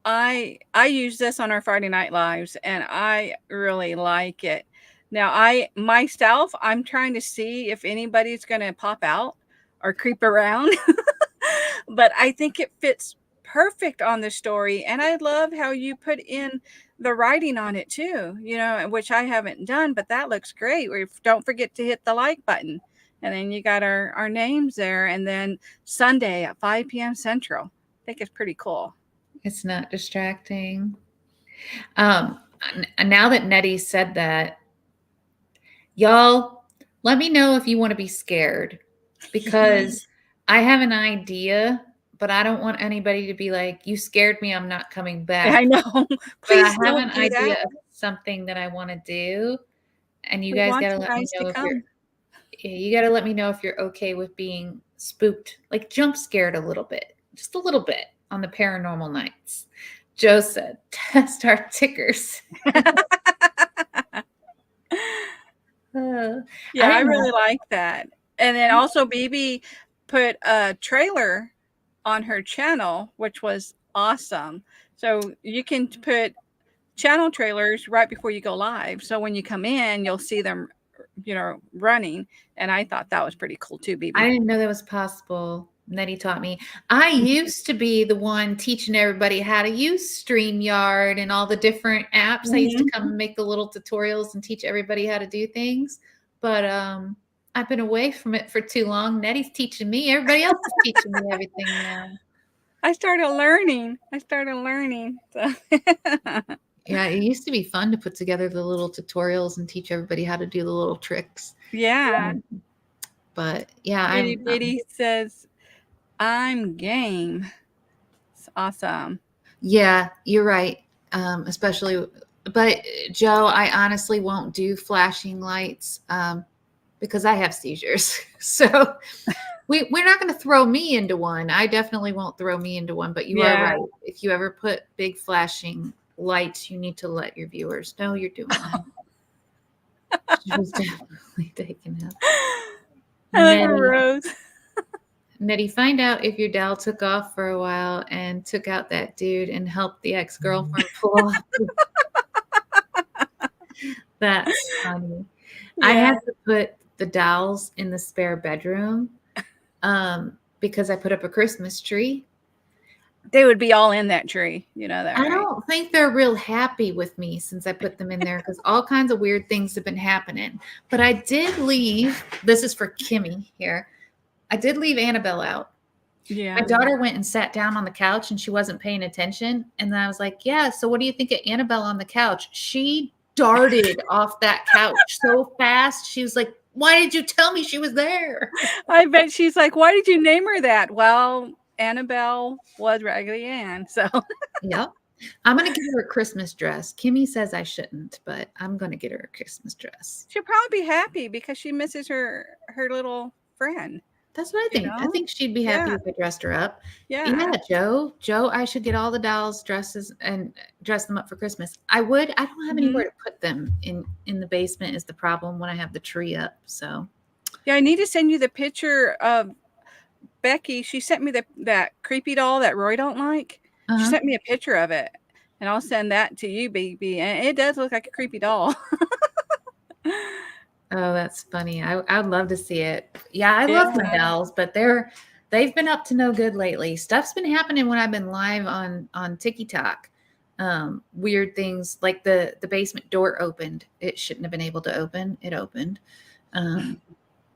I use this on our Friday night lives, and I really like it. Now I myself, I'm trying to see if anybody's gonna pop out or creep around. But I think it fits perfect on the story, and I love how you put in the writing on it too, which I haven't done, but that looks great. Don't forget to hit the like button. And then you got our names there, and then Sunday at 5 p.m. Central. I think it's pretty cool. It's not distracting. Now that Nettie said that, y'all, let me know if you want to be scared, because I have an idea, but I don't want anybody to be like, you scared me, I'm not coming I back. know. But I Please have an don't do idea that. of something that I want to do, and you We guys want got to you let me guys to know if you're come. you got to let me know if you're okay with being spooked, like jump scared a little bit, just a little bit on the paranormal nights. Joe said, test our tickers. I Yeah, I didn't really know. like that. And then also BB put a trailer on her channel, which was awesome. So you can put channel trailers right before you go live. So when you come in, you'll see them, running. And I thought that was pretty cool too, I BB. didn't know that was possible. Nettie taught me. I used to be the one teaching everybody how to use StreamYard and all the different apps. I used to come Mhm. and make the little tutorials and teach everybody how to do things. But I've been away from it for too long. Nettie's teaching me. Everybody else is teaching me everything now. I started learning. So Yeah, it used to be fun to put together the little tutorials and teach everybody how to do the little tricks. yeah. Um, but yeah, Itty Bitty says, I'm game. It's awesome. yeah, you're right. Especially, but Joe, I honestly won't do flashing lights because I have seizures. So we're not going to throw me into one. I definitely won't throw me into one. But you are Yeah. right. If you ever put big flashing lights, you need to let your viewers know you're doing that. She was definitely taken out. I love her Nettie, Rose. Nettie, find out if your dad took off for a while and took out that dude and helped the ex-girlfriend pull off. That's funny. I Yeah. had to put the dolls in the spare bedroom because I put up a Christmas tree. They would be all in that tree. You know that, I right? don't think they're real happy with me since I put them in there because all kinds of weird things have been happening. But I did leave, this is for Kimmy here. I did leave Annabelle out. My Yeah. daughter went and sat down on the couch and she wasn't paying attention. And then I was like, yeah, so what do you think of Annabelle on the couch? She darted off that couch so fast. She was like, why did you tell me she was there? I bet she's like, why did you name her that? Well, Annabelle was Raggedy Ann. So Yep. I'm going to get her a Christmas dress. Kimmy says I shouldn't, but I'm going to get her a Christmas dress. she'll probably be happy because she misses her little friend, That's what I you think. I know? think she'd be happy Yeah. if I dressed her up. Yeah. Yeah, Joe, I should get all the dolls dresses and dress them up for Christmas. I would. I don't have Mhm. anywhere to put them in the basement is the problem when I have the tree up. So, Yeah, I need to send you the picture of Becky. She sent me that creepy doll that Roy don't like. She uh-huh. sent me a picture of it, and I'll send that to you, baby. And it does look like a creepy doll. Oh, that's funny. I'd love to see it. Yeah, I Yeah. love my dolls, but they've been up to no good lately. Stuff's been happening when I've been live on TikTok. Weird things like the basement door opened. It shouldn't have been able to open. It opened. Um,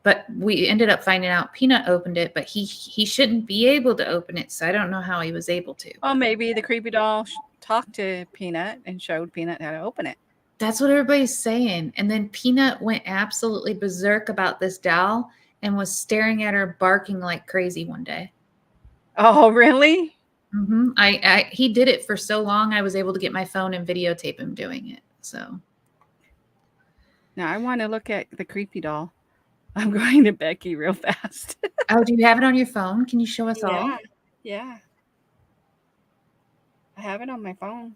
but we ended up finding out Peanut opened it, but he shouldn't be able to open it. So I don't know how he was able to. Well, maybe the creepy doll talked to Peanut and showed Peanut how to open it. That's what everybody's saying. And then Peanut went absolutely berserk about this doll and was staring at her, barking like crazy one day. Oh, really? He did it for so long. I was able to get my phone and videotape him doing it. So, Now I want to look at the creepy doll. I'm going to Becky real fast. oh, do you have it on your phone? Can you show us all? Yeah. Yeah. I have it on my phone.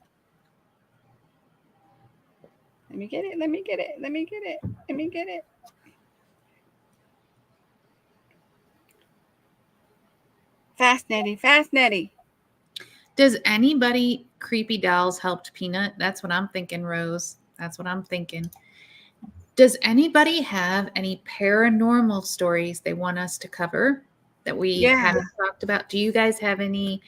Let me get it. Let me get it. Let me get it. Let me get it. Fast, Nettie. Fast, Nettie. Does anybody creepy dolls helped Peanut? That's what I'm thinking, Rose. That's what I'm thinking. Does anybody have any paranormal stories they want us to cover that we Yeah. haven't talked about? Do you guys have any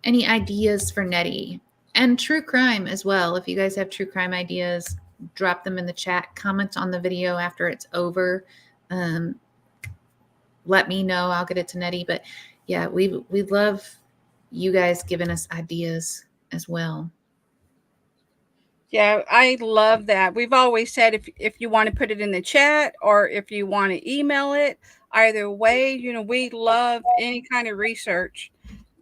ideas for Nettie? And true crime as well. If you guys have true crime ideas, drop them in the chat. Comment on the video after it's over. Um, let me know. I'll get it to Nettie. But yeah, we love you guys giving us ideas as well. Yeah, I love that. We've always said if you want to put it in the chat or if you want to email it, either way, we love any kind of research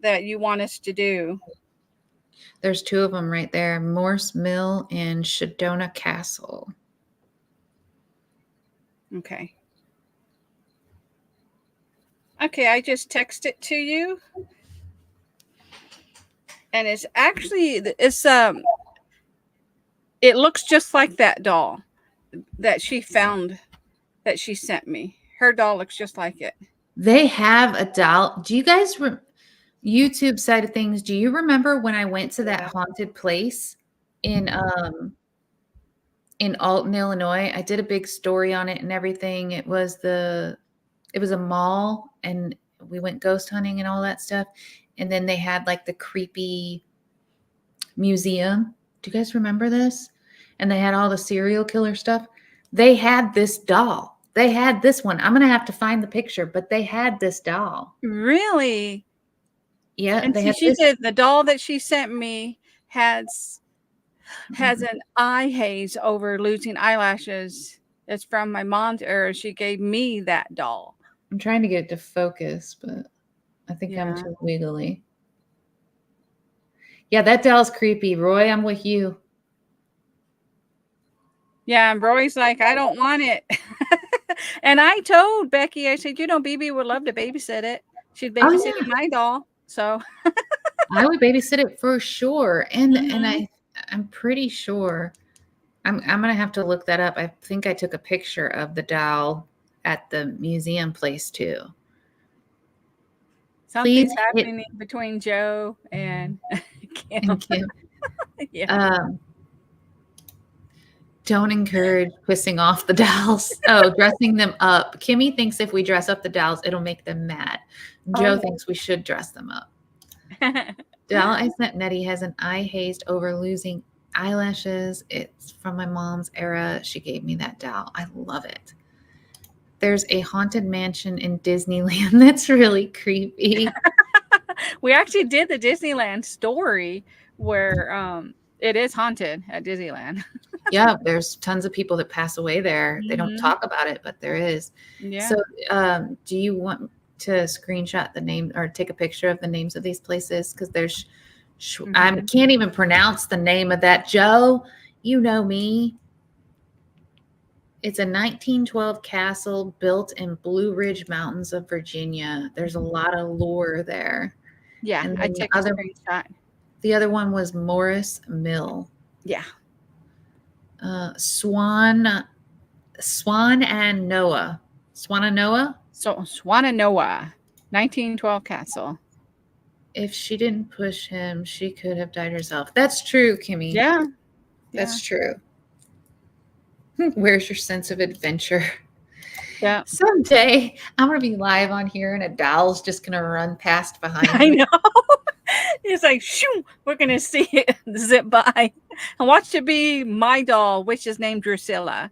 that you want us to do. There's two of them right there, Morse Mill and Shadona Castle. Okay. Okay, I just text it to you. And it's actually it looks just like that doll that she found that she sent me. Her doll looks just like it. They have a doll. Do you guys YouTube side of things? Do you remember when I went to that haunted place in Alton, Illinois? I did a big story on it and everything. It was a mall and we went ghost hunting and all that stuff. And then they had like the creepy museum. Do you guys remember this? And they had all the serial killer stuff. They had this doll. They had this one. I'm going to have to find the picture, but they had this doll. Really? Yeah. And They see, had she this. said the doll that she sent me has an eye haze over losing eyelashes. It's from my mom's era. She gave me that doll. I'm trying to get it to focus, but I think I'm Yeah. too wiggly. Yeah, that doll's creepy. Roy, I'm with you. Yeah, and Roy's like, I don't want it. And I told Becky, I said, BB would love to babysit it. She'd Oh babysit yeah, my doll. So I would babysit it for sure. And Mhm. I'm pretty sure I'm gonna have to look that up. I think I took a picture of the doll at the museum place too. Please Something's hit happening between Joe and Kim. and Kim. Yeah. Don't encourage pissing off the dolls. Oh, dressing them up. Kimmy thinks if we dress up the dolls, it'll make them mad. Joe thinks we should dress them up. Doll I sent Nettie has an eye hazed over losing eyelashes. It's from my mom's era. She gave me that doll. I love it. There's a haunted mansion in Disneyland that's really creepy. We actually did the Disneyland story where it is haunted at Disneyland. Yeah, there's tons of people that pass away there. They don't Mhm. talk about it, but there is. Yeah. So, do you want to screenshot the name or take a picture of the names of these places? Because there's, I Mhm. can't even pronounce the name of that. Joe, you know me. It's a 1912 castle built in Blue Ridge Mountains of Virginia. There's a lot of lore there. Yeah, And I then took a screenshot. the other one was Morris Mill. Yeah. Swan and Noah. Swananoa? So Swananoa, 1912 castle. If she didn't push him, she could have died herself. That's true, Kimmy. Yeah. That's true. Where's your sense of adventure? Yeah. Someday I'm going to be live on here and a doll's just going to run past behind I me. know. It's like, shoo, we're going to see it zip by. And watch it be my doll, which is named Drusilla.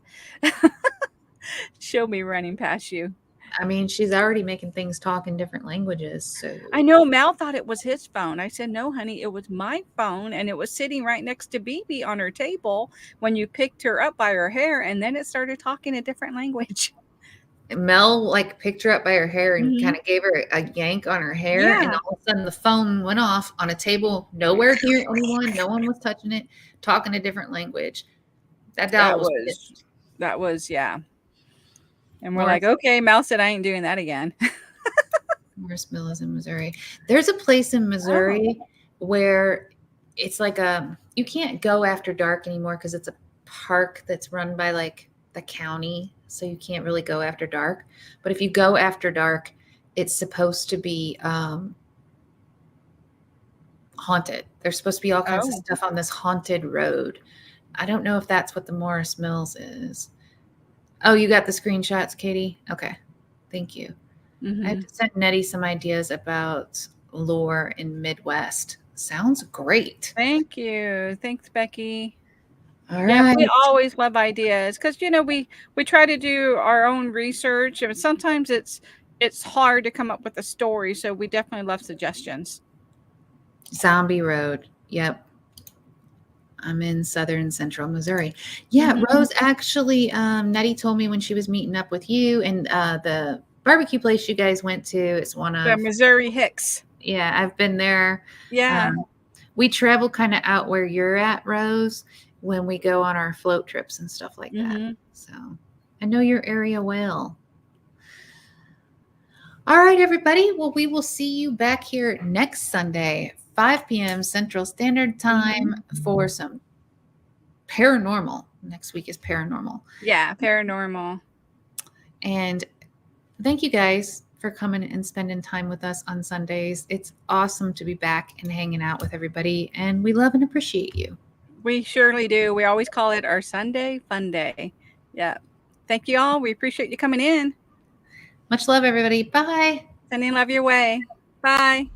She'll be running past you. I mean, she's already making things talk in different languages. So I know Mal thought it was his phone. I said, no, honey, it was my phone. And it was sitting right next to BB on her table when you picked her up by her hair. And then it started talking a different language. Mel like picked her up by her hair and Mhm. kind of gave her a yank on her hair, and Yeah. all of a sudden the phone went off on a table, nowhere near anyone, no one was touching it, talking a different language. That doll was pissed. Yeah. And we're Morris, like, okay, Mal said I ain't doing that again. Morris Mill is in Missouri. There's a place in Missouri where it's like you can't go after dark anymore because it's a park that's run by like the county, so you can't really go after dark. But if you go after dark, it's supposed to be haunted. There's supposed to be all kinds of stuff on this haunted road. I don't know if that's what the Morris Mills is. Oh, you got the screenshots, Katie? Okay. Thank you. I have to send Nettie some ideas about lore in Midwest. Sounds great. Thank you. Thanks, Becky. All Yeah, right. we always love ideas because we try to do our own research, and sometimes it's hard to come up with a story. So we definitely love suggestions. Zombie Road. Yep. I'm in southern central Missouri. Yeah, Rose, actually, Nettie told me when she was meeting up with you and the barbecue place you guys went to, it's one The of, Missouri Hicks. yeah, I've been there. Yeah. We travel kind of out where you're at, Rose, when we go on our float trips and stuff like that. So I know your area well. All right, everybody. Well, we will see you back here next Sunday, 5 p.m. Central Standard Time for some paranormal. Next week is paranormal. Yeah, paranormal. And thank you guys for coming and spending time with us on Sundays. It's awesome to be back and hanging out with everybody, and we love and appreciate you. We surely do. We always call it our Sunday Fun Day. Yeah. Thank you all. We appreciate you coming in. Much love, everybody. Bye. Sending love your way. Bye.